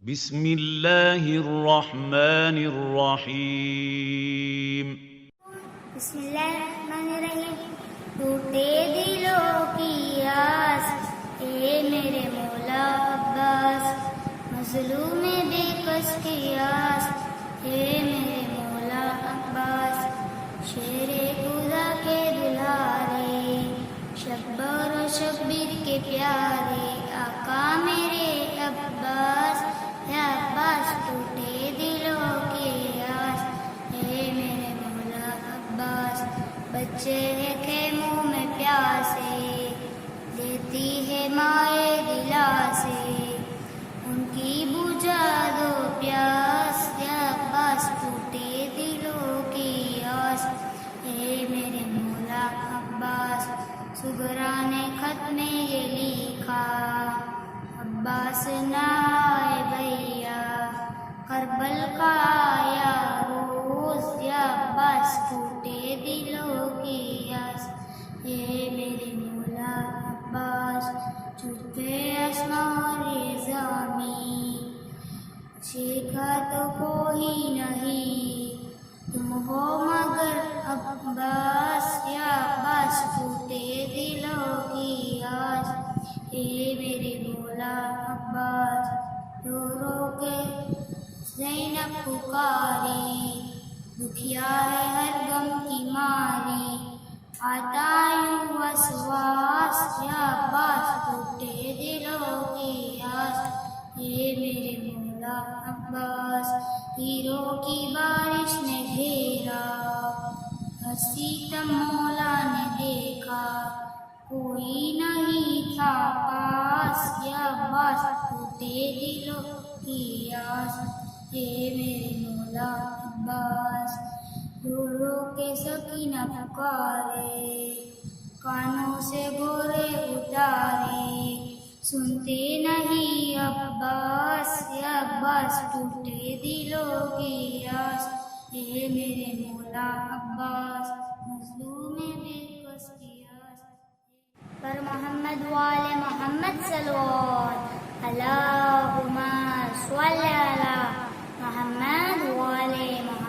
بسم اللہ الرحمن الرحیم بسم اللہ الرحمن الرحیم. ٹوٹے دلوں کی آس اے میرے مولا عباس، مظلوم بے کس کی آس اے میرے مولا عباس. شیر خدا کے دلارے، شبر و شبیر کے پیارے آقا میرے عباس، یا عباس ٹوٹے دلوں کی آس اے میرے مولا عباس. بچے ہیں خیموں میں پیاسے، دیتی ہے مائے دلاسے، ان کی بجھا دو پیاس، یا عباس ٹوٹے دلوں کی آس اے میرے مولا عباس. سغرا نے خط میں یہ لکھا، عباس نہ آئے بھیا کربل کا آیا روز، یا عباس ٹوٹے دلوں کی آس اے میرے مولا عباس. چھپے اسماء رضامی سیکھا تو کوئی نہیں، تم ہو مگر عباس، یا عباس ٹوٹے دلوں کی آس اے میرے مولا عباس. رو رو کے زینب پکاری، دکھیا ہے ہر غم کی ماری، آتا یوں وسواس، یا عباس ٹوٹے دلوں کی آس اے میرے مولا عباس. ہیروں کی بارش نے گھیرا، ہستی تم مولا نے دیکھا، کوئی نہیں تھا پاس، یا عباس ٹوٹے دلوں کی آس اے میرے مولا عباس. رو رو کے سکینہ پکارے، کانوں سے گورے اتارے، سنتے نہیں عباس، یا عباس ٹوٹے دلوں کی آس اے میرے مولا عباس. مظلوم بے کس کی آس پر محمد وآل محمد صلوات، اللہم صل علی محمد وآل محمد.